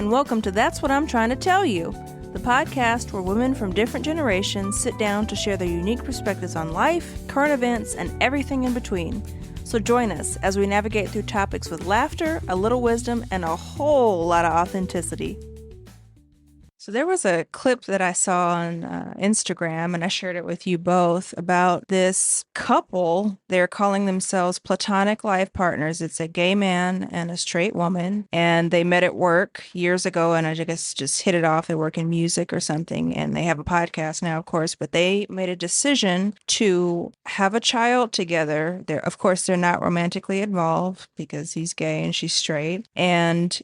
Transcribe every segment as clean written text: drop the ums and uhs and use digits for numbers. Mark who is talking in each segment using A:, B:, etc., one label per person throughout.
A: and welcome to That's What I'm Trying to Tell You, the podcast where women from different generations sit down to share their unique perspectives on life, current events, and everything in between. So join us as we navigate through topics with laughter, a little wisdom, and a whole lot of authenticity. So there was a clip that I saw on Instagram, and I shared it with you both, about this couple. They're calling themselves platonic life partners. It's a gay man and a straight woman, and they met at work years ago, and I guess just hit it off. They work in music or something, and they have a podcast now, of course, but they made a decision to have a child together. Of course, they're not romantically involved because he's gay and she's straight, and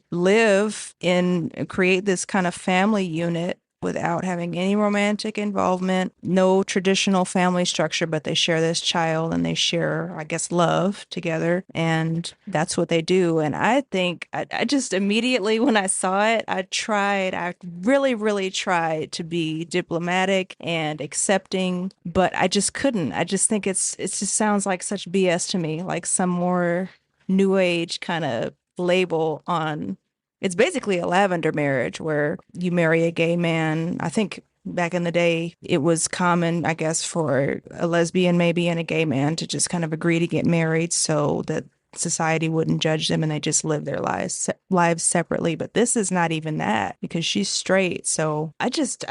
A: create this kind of family unit without having any romantic involvement, no traditional family structure, but they share this child and they share, I guess, love together. And that's what they do. And I think I just immediately, when I saw it, I really, really tried to be diplomatic and accepting, but I just couldn't. I just think it just sounds like such BS to me, like some more new age kind of label on. It's basically a lavender marriage where you marry a gay man. I think back in the day, it was common, I guess, for a lesbian maybe and a gay man to just kind of agree to get married so that society wouldn't judge them and they just live their lives separately. But this is not even that because she's straight. So I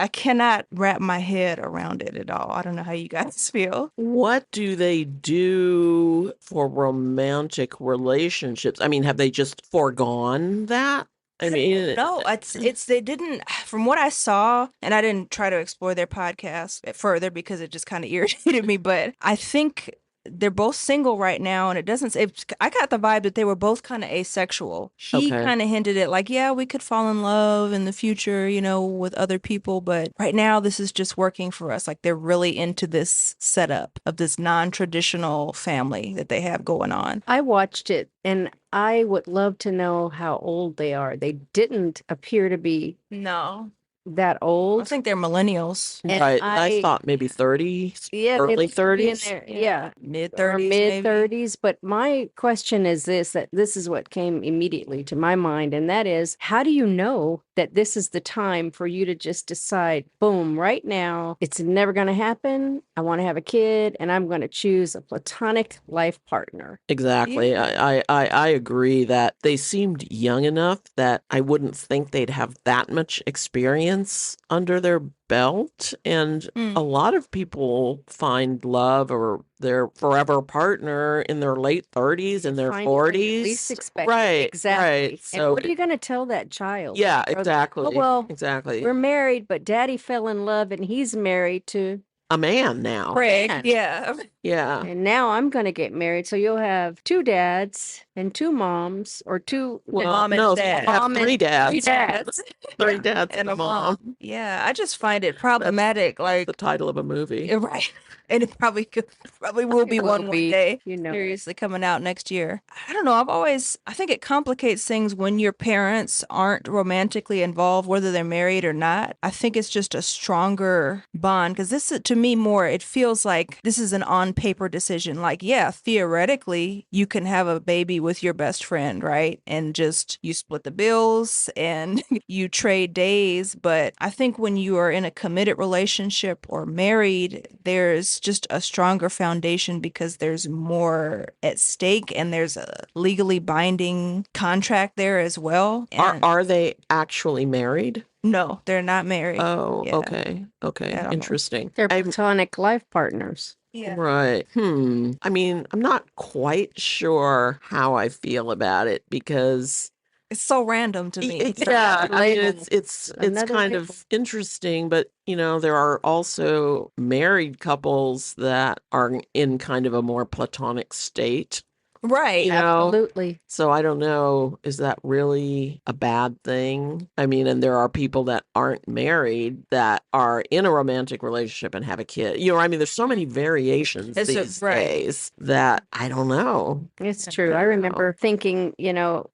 A: cannot wrap my head around it at all. I don't know how you guys feel.
B: What do they do for romantic relationships? I mean, have they just foregone that? I mean,
A: no, they didn't, from what I saw, and I didn't try to explore their podcast further because it just kind of irritated me, but I think they're both single right now, and I got the vibe that they were both kind of asexual. He kind of hinted at like, yeah, we could fall in love in the future, with other people, but right now this is just working for us. Like they're really into this setup of this non-traditional family that they have going on.
C: I watched it, and I would love to know how old they are. They didn't appear to be that old.
A: I think they're millennials.
B: Right. I thought maybe 30s, early 30s.
C: Yeah.
A: Mid-30s.
C: Mid-30s. But my question is this is what came immediately to my mind. And that is, how do you know that this is the time for you to just decide, boom, right now, it's never going to happen. I want to have a kid and I'm going to choose a platonic life partner.
B: Exactly. Yeah. I agree that they seemed young enough that I wouldn't think they'd have that much experience under their belt. And a lot of people find love or their forever partner in their late 30s and their 40s.
C: Least expected.
B: Right.
C: Exactly.
B: Right.
C: So, and what are you going to tell that child?
B: Yeah, exactly.
C: Well,
B: exactly.
C: We're married, but daddy fell in love and he's married to
B: a man now.
A: Craig. Yeah.
B: Yeah.
C: And now I'm going to get married. So you'll have two dads and two moms, or two
A: mom and dad.
B: Three dads.
C: Three dads.
B: Three dads and a mom.
A: Yeah. I just find it problematic.
B: That's
A: like
B: the title of a movie.
A: Right. And it probably will be one day.
C: Seriously,
A: coming out next year. I don't know. I think it complicates things when your parents aren't romantically involved, whether they're married or not. I think it's just a stronger bond because this, to me, it feels like this is an on-paper decision. Like, yeah, theoretically, you can have a baby with your best friend, right? And just you split the bills and you trade days. But I think when you are in a committed relationship or married, there's just a stronger foundation because there's more at stake and there's a legally binding contract there as well.
B: And are they actually married?
A: No, they're not married.
B: Oh, yeah. Okay. Interesting.
C: They're platonic life partners.
A: Yeah.
B: Right. I mean, I'm not quite sure how I feel about it because
A: it's so random to me.
B: Yeah, I mean, it's kind of interesting, but there are also married couples that are in kind of a more platonic state.
A: Right.
C: Absolutely.
B: So I don't know, is that really a bad thing? I mean, and there are people that aren't married that are in a romantic relationship and have a kid. I mean, there's so many variations these days that I don't know.
C: It's true. I remember thinking,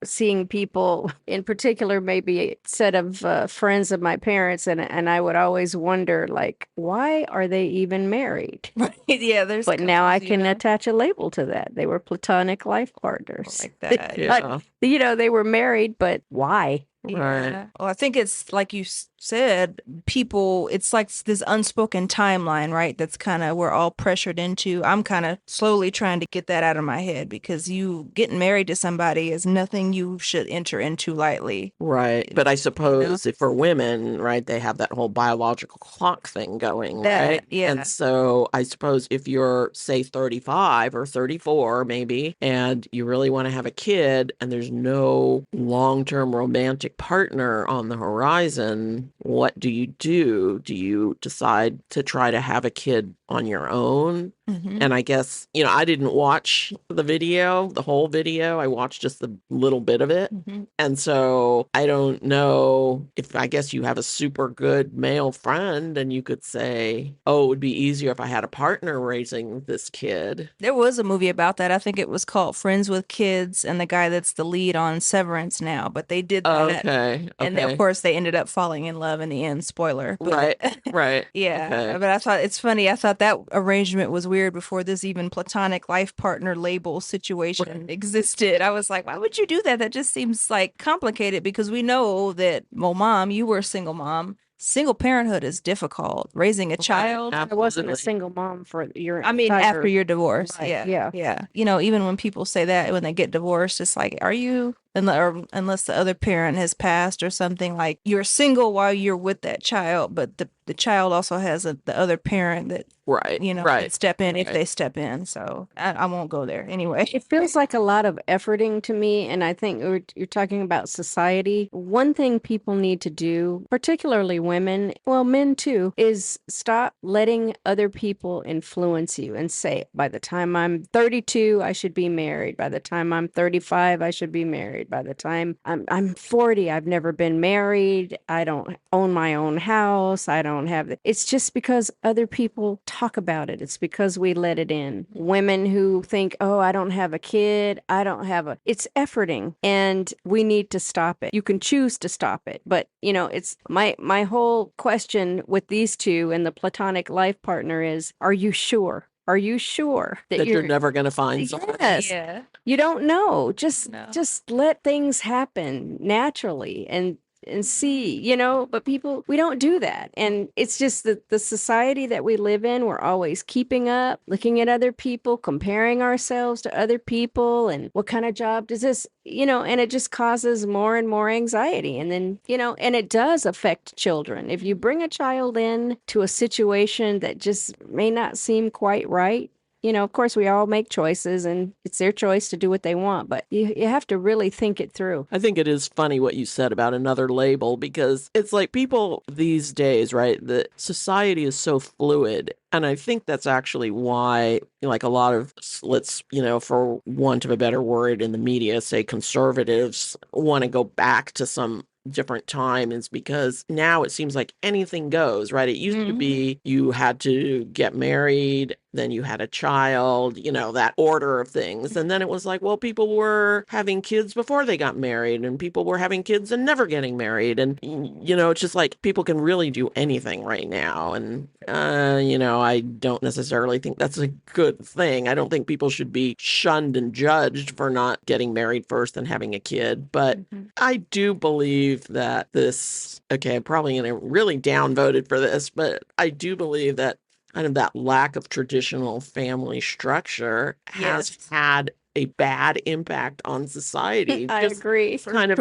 C: seeing people, in particular, maybe a set of friends of my parents, and I would always wonder, like, why are they even married?
A: Right. Yeah.
C: But now I can attach a label to that. They were platonic life partners.
A: Like that.
B: Yeah.
C: They were married, but why?
B: Right.
A: Yeah. Well, I think it's like you said, people, it's like this unspoken timeline, right? That's kind of we're all pressured into. I'm kind of slowly trying to get that out of my head because you getting married to somebody is nothing you should enter into lightly.
B: Right. But I suppose if for women, right, they have that whole biological clock thing going, right?
A: Yeah.
B: And so I suppose if you're, say, 35 or 34, maybe, and you really want to have a kid and there's no long-term romantic partner on the horizon, what do you do? Do you decide to try to have a kid on your own?
A: Mm-hmm.
B: And I guess, I didn't watch the whole video. I watched just the little bit of it.
A: Mm-hmm.
B: And so I don't know if I guess you have a super good male friend and you could say, oh, it would be easier if I had a partner raising this kid.
A: There was a movie about that. I think it was called Friends with Kids, and the guy that's the lead on Severance now, but they did that.
B: Okay.
A: And of course they ended up falling in love in the end, spoiler. But,
B: Right.
A: Yeah.
B: Okay.
A: But I thought it's funny. I thought that arrangement was weird before this even platonic life partner label situation existed. I was like, why would you do that? That just seems like complicated because we know that, well, mom, you were a single mom. Single parenthood is difficult. Raising a child.
C: I wasn't a
B: Absolutely.
C: single mom for your
A: I mean,
C: entire-
A: after your divorce.
C: Right,
A: Yeah.
C: yeah.
A: Even when people say that when they get divorced, it's like, are you, unless the other parent has passed or something, like you're single while you're with that child, but the child also has the other parent that,
B: Right.
A: can
B: Right.
A: step in if
B: Right.
A: they step in. So I won't go there anyway.
C: It feels like a lot of efforting to me. And I think you're talking about society. One thing people need to do, particularly women, well, men too, is stop letting other people influence you and say, by the time I'm 32, I should be married. By the time I'm 35, I should be married. By the time I'm 40, I've never been married. I don't own my own house. I don't have it. It's just because other people talk about it. It's because we let it in. Women who think, oh, I don't have a kid. It's efforting and we need to stop it. You can choose to stop it. But, it's my whole question with these two and the platonic life partner is, are you sure? Are you sure
B: That you're never going to find someone?
C: Yes.
A: Yeah.
C: You don't know. Just
A: No.
C: let things happen naturally and see, but people, we don't do that. And it's just that the society that we live in, we're always keeping up, looking at other people, comparing ourselves to other people. And what kind of job does this, and it just causes more and more anxiety. And then, and it does affect children. If you bring a child in to a situation that just may not seem quite right, of course, we all make choices and it's their choice to do what they want, but you have to really think it through.
B: I think it is funny what you said about another label because it's like people these days, right? The society is so fluid. And I think that's actually why, like a lot of, let's, for want of a better word in the media, say conservatives want to go back to some different time is because now it seems like anything goes, right? It used to be you had to get married, then you had a child, that order of things. And then it was like, well, people were having kids before they got married and people were having kids and never getting married. And, it's just like people can really do anything right now. And, I don't necessarily think that's a good thing. I don't think people should be shunned and judged for not getting married first and having a kid. But I do believe that I'm probably going to really downvoted for this, but I do believe that kind of that lack of traditional family structure has had a bad impact on society.
C: I agree.
B: Kind of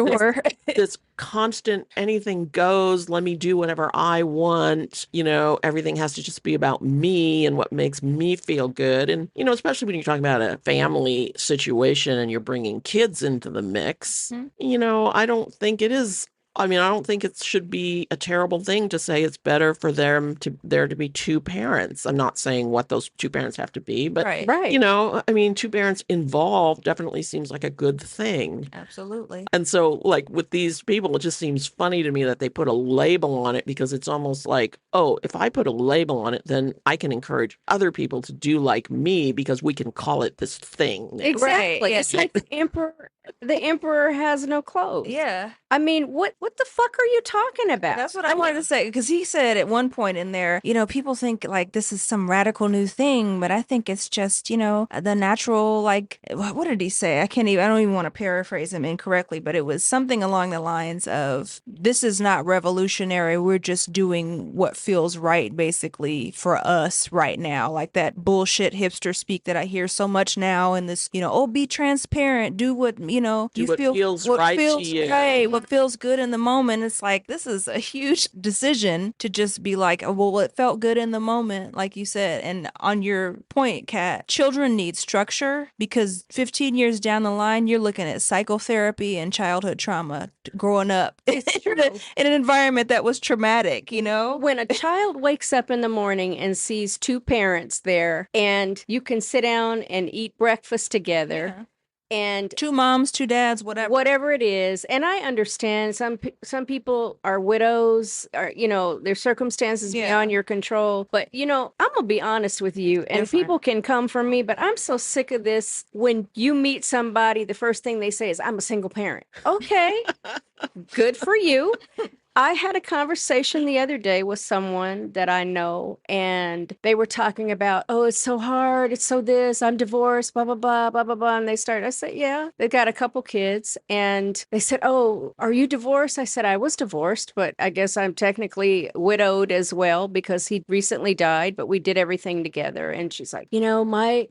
B: this constant anything goes, let me do whatever I want, everything has to just be about me and what makes me feel good. And, especially when you're talking about a family situation and you're bringing kids into the mix, I don't think it is. I don't think it should be a terrible thing to say it's better for there to be two parents. I'm not saying what those two parents have to be, but
A: Right.
B: two parents involved definitely seems like a good thing.
A: Absolutely.
B: And so, like with these people, it just seems funny to me that they put a label on it because it's almost like, oh, if I put a label on it, then I can encourage other people to do like me because we can call it this thing.
C: Exactly.
A: Right, yeah.
C: It's like the emperor the emperor has no clothes.
A: Yeah.
C: I mean, what the fuck are you talking about?
A: That's what I wanted to say because he said at one point in there, people think like this is some radical new thing, but I think it's just, the natural, like, what did he say? I don't even want to paraphrase him incorrectly, but it was something along the lines of this is not revolutionary. We're just doing what feels right, basically, for us right now. Like that bullshit hipster speak that I hear so much now in this, oh, be transparent, do what,
B: Do
A: you
B: what
A: feel
B: feels
A: what
B: right to
A: feels
B: you.
A: right, what feels good in the moment. It's like this is a huge decision to just be like, oh, well, it felt good in the moment, like you said. And on your point, Kat, children need structure because 15 years down the line, you're looking at psychotherapy and childhood trauma growing up in an environment that was traumatic,
C: When a child wakes up in the morning and sees two parents there, and you can sit down and eat breakfast together.
A: Yeah.
C: And
A: two moms, two dads,
C: whatever it is. And I understand some people are widows, or their circumstances beyond your control. But I'm gonna be honest with you, and people can come from me, but I'm so sick of this. When you meet somebody, the first thing they say is, "I'm a single parent." Okay, good for you. I had a conversation the other day with someone that I know, and they were talking about, oh, it's so hard. It's so this, I'm divorced, blah, blah, blah, blah, blah, blah. And I said, yeah, they got a couple kids. And they said, oh, are you divorced? I said, I was divorced, but I guess I'm technically widowed as well because he recently died, but we did everything together. And she's like,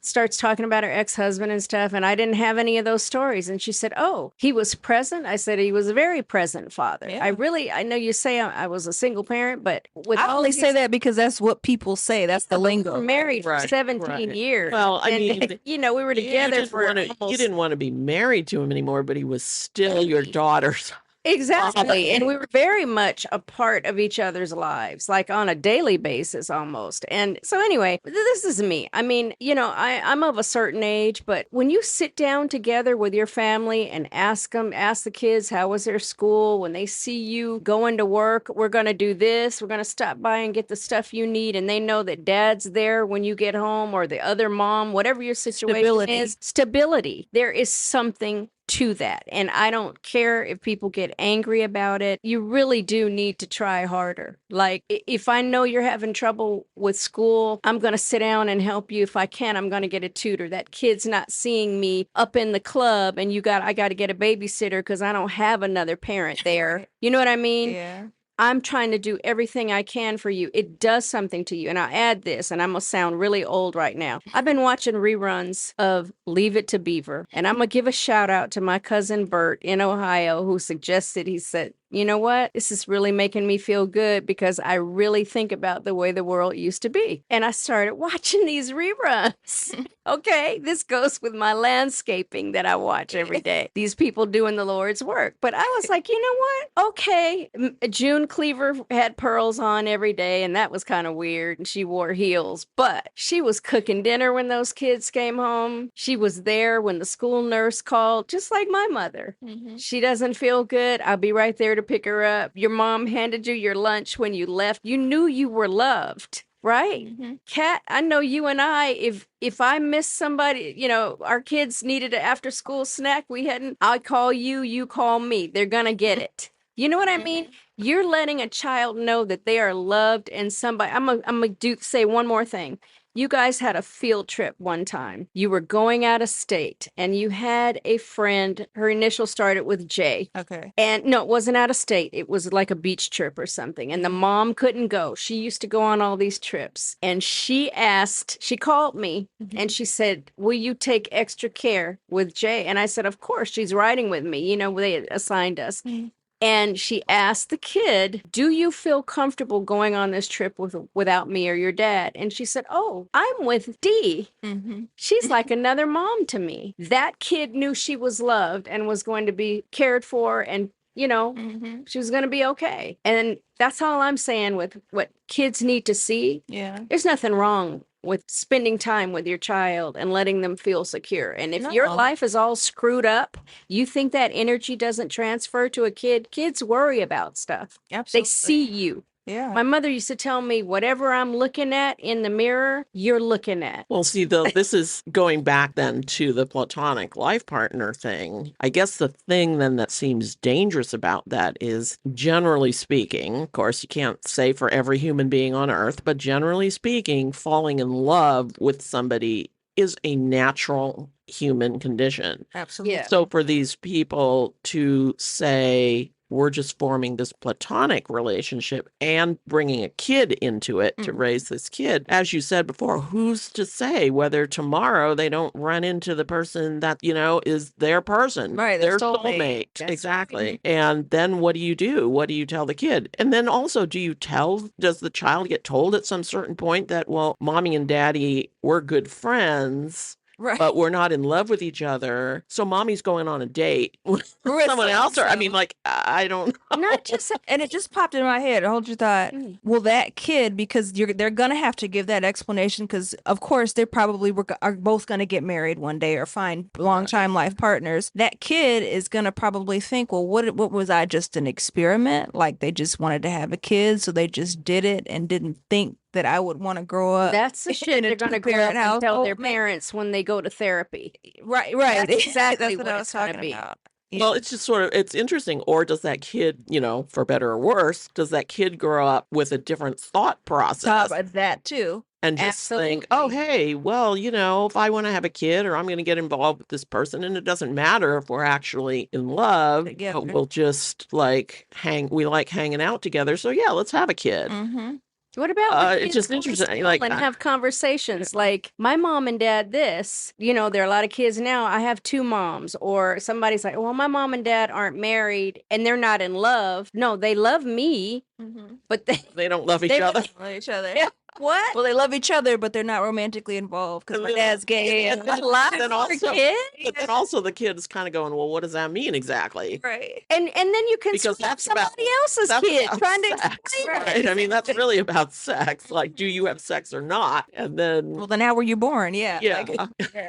C: starts talking about her ex-husband and stuff. And I didn't have any of those stories. And she said, oh, he was present. I said, he was a very present father.
A: Yeah.
C: I know you say I was a single parent, but
A: I only say that because that's what people say. That's the lingo.
C: We were married for
B: Right,
C: 17
B: right.
C: years.
B: Well, I
C: and,
B: mean,
C: we were together for
B: you didn't want to be married to him anymore, but he was still your daughter's.
C: Exactly. And we were very much a part of each other's lives, like on a daily basis almost. And so anyway, this is me. I mean, I'm of a certain age, but when you sit down together with your family and ask the kids, how was their school? When they see you going to work, we're going to do this. We're going to stop by and get the stuff you need. And they know that dad's there when you get home, or the other mom, whatever your situation is. Stability. There is something to that. And I don't care if people get angry about it. You really do need to try harder. Like, if I know you're having trouble with school, I'm going to sit down and help you. If I can, I'm going to get a tutor. That kid's not seeing me up in the club and I got to get a babysitter because I don't have another parent there. You know what I mean?
A: Yeah.
C: I'm trying to do everything I can for you. It does something to you. And I'll add this, and I'm going to sound really old right now. I've been watching reruns of Leave It to Beaver, and I'm going to give a shout out to my cousin Bert in Ohio, who suggested, he said, you know what? This is really making me feel good because I really think about the way the world used to be. And I started watching these reruns. Okay, this goes with my landscaping that I watch every day. These people doing the Lord's work. But I was like, you know what? Okay, June Cleaver had pearls on every day, and that was kind of weird. And she wore heels, but she was cooking dinner when those kids came home. She was there when the school nurse called, just like my mother. Mm-hmm. She doesn't feel good. I'll be right there to pick her up. Your mom handed you your lunch when you left. You knew you were loved. Right? Mm-hmm. Kat, I know you and I, if I miss somebody, our kids needed an after school snack, I call you, you call me. They're going to get it. You know what I mean? You're letting a child know that they are loved, and somebody, I'm going to say one more thing. You guys had a field trip one time. You were going out of state, and you had a friend. Her initial started with J.
A: Okay.
C: And no, it wasn't out of state. It was like a beach trip or something. And the mom couldn't go. She used to go on all these trips. And she called me and she said, will you take extra care with J? And I said, of course, she's riding with me. They assigned us. Mm-hmm. And she asked the kid, do you feel comfortable going on this trip without me or your dad? And she said, oh, I'm with Dee. Mm-hmm. She's like another mom to me. That kid knew she was loved and was going to be cared for, and she was going to be okay. And that's all I'm saying with what kids need to see. Yeah. There's nothing wrong with spending time with your child and letting them feel secure. And if your life is all screwed up, you think that energy doesn't transfer to a kid. Kids worry about stuff. Absolutely. They see you.
A: Yeah.
C: My mother used to tell me, whatever I'm looking at in the mirror, you're looking at.
B: Well, see, this is going back then to the platonic life partner thing. I guess the thing then that seems dangerous about that is, generally speaking, of course, you can't say for every human being on earth, but generally speaking, falling in love with somebody is a natural human condition.
A: Absolutely.
C: Yeah.
B: So for these people to say, we're just forming this platonic relationship and bringing a kid into it to raise this kid, as you said before, who's to say whether tomorrow they don't run into the person that, is their person,
A: Right,
B: their
A: their soulmate.
B: soulmate.
C: That's
B: Exactly. And then what do you do? What do you tell the kid? And then also, does the child get told at some certain point that, well, mommy and daddy, we're good friends,
A: Right.
B: but we're not in love with each other. So mommy's going on a date with
A: With
B: someone else. Or, I mean,
A: so-and-so.
B: like, I don't know.
C: Not just
A: And it just popped in my head. Hold your thought. Well, that kid, because they're gonna have to give that explanation, because of course they probably are both gonna get married one day or find long-time life partners. That kid is gonna probably think, well, what was I, just an experiment? Like they just wanted to have a kid, so they just did it and didn't think that I would want to grow up.
C: that's the shit
A: in a
C: they're going to grow up
A: two-parent
C: and tell their
A: household.
C: parents when they go to therapy.
A: Right.
C: That's exactly
A: That's what
C: what
A: I
C: it's
A: was
C: gonna
A: talking
C: be.
A: about.
B: Well, it's just it's interesting. Or does that kid, for better or worse, does that kid grow up with a different thought process?
A: Top of that too.
B: And just think, oh, hey, well, if I want to have a kid or I'm going to get involved with this person, and it doesn't matter if we're actually in love,
A: Together.
B: but we'll just we like hanging out together. So yeah, let's have a kid.
A: Mm-hmm.
C: What about when
B: It's
C: kids
B: just
C: go to
B: interesting,
C: school
B: like,
C: and have conversations like my mom and dad this, there are a lot of kids now, I have two moms, or somebody's like, well, my mom and dad aren't married and they're not in love. No, they love me, but
B: They don't love each
C: they
B: other.
A: Love each other.
C: Yeah. What?
A: Well, they love each other, but they're not romantically involved because my dad's gay.
B: And then,
C: Then
B: also,
C: kid?
B: but then also the kid is kind of going, well, what does that mean exactly?
A: Right.
C: And then you can
B: Because
C: swap
B: that's about-
C: somebody else's
B: That's
C: kid
B: about
C: trying to
B: sex,
C: explain it.
B: right? I mean, that's really about sex. Like, do you have sex or not? And then,
A: Well, then how were you born? Yeah.
B: yeah.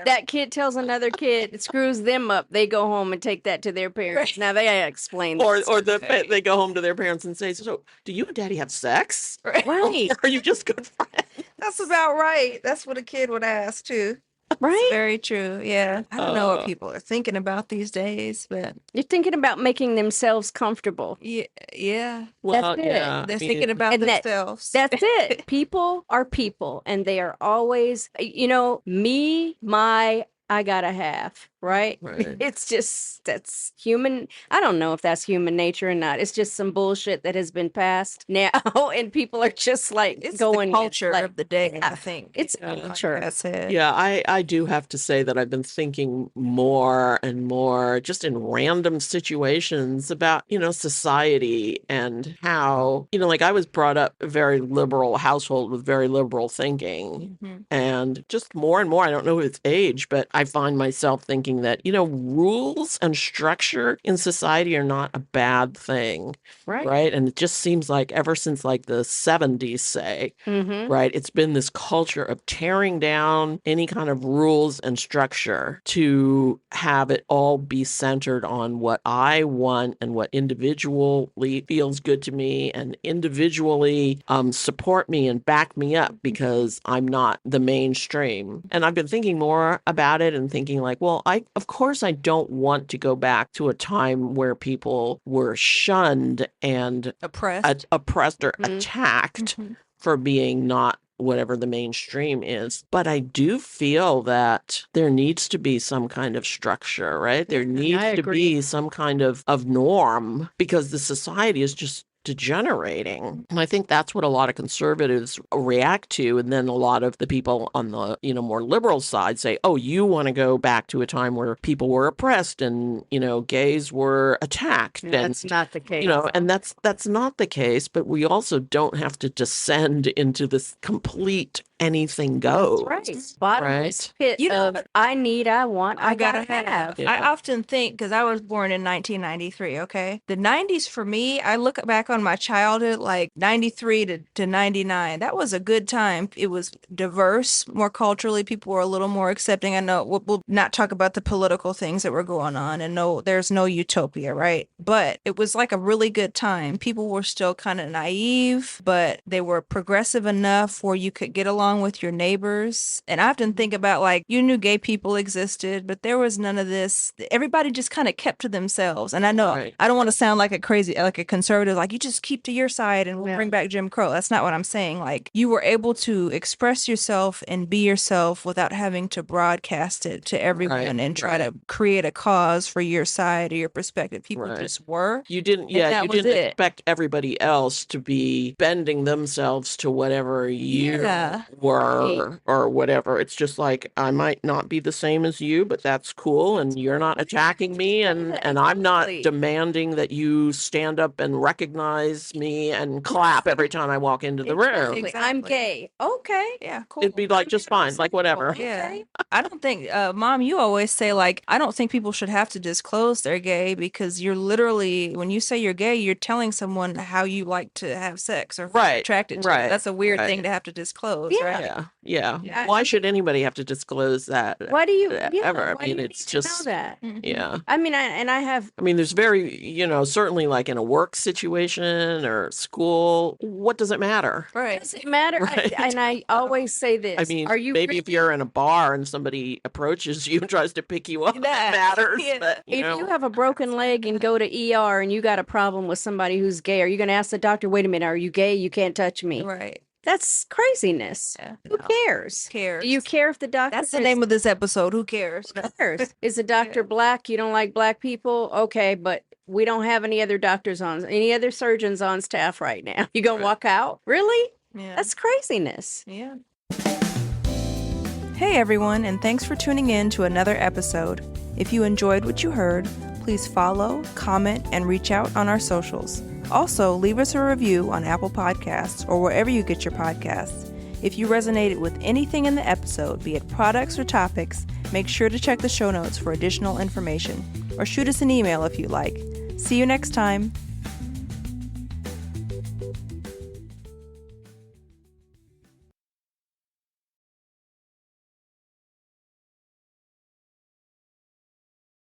C: That kid tells another kid, it screws them up. They go home and take that to their parents. Now they explain
B: Or
C: that.
B: they go home to their parents and say, so do you and daddy have sex?
A: Right.
C: Right.
B: Or are you just good friends?
A: That's about right. That's what a kid would ask too.
C: Right?
A: Very true. Yeah. I don't know what
B: Uh,
A: people are thinking about these days, but
C: You're thinking about making themselves comfortable.
A: yeah.
B: Well,
C: it.
B: yeah.
A: They're
B: I mean,
A: thinking about
C: and
A: themselves.
C: That's it. People are people, and they are always, me, I gotta have, right?
B: Right.
C: It's just, that's human. I don't know if that's human nature or not. It's just some bullshit that has been passed now, and people are just like
A: It's
C: going
A: the culture
C: like,
A: of the day, I think.
C: it's
B: Yeah.
C: culture.
A: That's it.
B: Yeah, I do have to say that I've been thinking more and more just in random situations about, society and how, like I was brought up a very liberal household with very liberal thinking.
A: Mhm.
B: And just more and more, I don't know its age, but I find myself thinking that, rules and structure in society are not a bad thing.
C: Right.
B: Right. And it just seems like ever since like the 70s, say,
C: Mm-hmm.
B: right, it's been this culture of tearing down any kind of rules and structure to have it all be centered on what I want and what individually feels good to me and individually support me and back me up because I'm not the mainstream. And I've been thinking more about it and thinking like, well, of course I don't want to go back to a time where people were shunned and
A: Oppressed.
B: oppressed or
C: Mhm.
B: attacked
A: Mhm.
B: for being not whatever the mainstream is. But I do feel that there needs to be some kind of structure, right? There needs to
C: agree.
B: be some kind of norm because the society is just degenerating. And I think that's what a lot of conservatives react to. And then a lot of the people on the, more liberal side say, oh, you want to go back to a time where people were oppressed and, gays were attacked.
C: That's
B: and
C: not the case.
B: and that's not the case, but we also don't have to descend into this complete anything goes.
C: That's right. Bottomless
B: Right?
C: pit
A: You know
C: of
A: what?
C: I need, I want, I
A: gotta
C: gotta have.
B: Yeah.
A: I often think, because I was born in 1993, okay? The 90s for me, I look back on my childhood like 93 to 99. That was a good time. It was diverse, more culturally. People were a little more accepting. I know we'll not talk about the political things that were going on, and no, there's no utopia, right? But it was like a really good time. People were still kind of naive, but they were progressive enough where you could get along with your neighbors. And I often think about like, you knew gay people existed, but there was none of this. Everybody just kind of kept to themselves. And I know
B: Right.
A: I don't want to sound like a crazy, like a conservative, like you just keep to your side and we'll
C: Yeah.
A: bring back Jim Crow. That's not what I'm saying. Like you were able to express yourself and be yourself without having to broadcast it to everyone
B: Right,
A: and try
B: right.
A: to create a cause for your side or your perspective. People
B: Right.
A: just were.
B: You didn't,
A: And that
B: you
A: was
B: didn't
A: it.
B: expect everybody else to be bending themselves to whatever you
A: Yeah.
B: were or whatever. It's just like, I might not be the same as you, but that's cool. And you're not attacking me. And I'm not
C: exactly.
B: demanding that you stand up and recognize me and clap every time I walk into the room.
C: Exactly. I'm
A: Exactly.
C: gay. Okay.
A: Yeah, cool.
B: It'd be like, just fine, like whatever.
A: Yeah.
C: Okay.
A: I don't think, Mom, you always say, like, I don't think people should have to disclose they're gay because you're literally, when you say you're gay, you're telling someone how you like to have sex or who you're
B: Right,
A: attracted to.
B: right,
A: That's a weird
B: right.
A: thing to have to disclose,
C: Yeah.
A: right?
B: Yeah, yeah.
C: Yeah.
B: Why should anybody have to disclose that
C: Why do you
B: ever?
C: why
B: I
C: do
B: mean,
C: you
B: it's
C: need to know
B: just,
C: that?
A: Mhm.
B: yeah.
C: I mean, I have
B: I mean, there's very, certainly like in a work situation or school, what does it matter?
A: Right.
C: does it matter?
B: Right.
C: And I always say this.
B: I mean,
C: are you
B: maybe if
C: really-
B: you're in a bar and somebody approaches you and tries to pick you up,
A: That-
B: that matters.
A: yeah.
B: But,
C: if you have a broken leg and go to ER and you got a problem with somebody who's gay, are you going to ask the doctor, wait a minute, are you gay? You can't touch me.
A: Right.
C: That's craziness.
A: Yeah.
C: Who cares?
A: Cares.
C: Do you care if the doctor
A: That's the name of this episode. Who cares?
C: cares? Is the doctor black? You don't like black people? Okay, but we don't have any other doctors on, any other surgeons on staff right now. You gonna
B: Right.
C: walk out? Really?
A: Yeah.
C: That's craziness.
A: Yeah. Hey everyone, and thanks for tuning in to another episode. If you enjoyed what you heard, please follow, comment, and reach out on our socials. Also, leave us a review on Apple Podcasts or wherever you get your podcasts. If you resonated with anything in the episode, be it products or topics, make sure to check the show notes for additional information, or shoot us an email if you like. See you next time.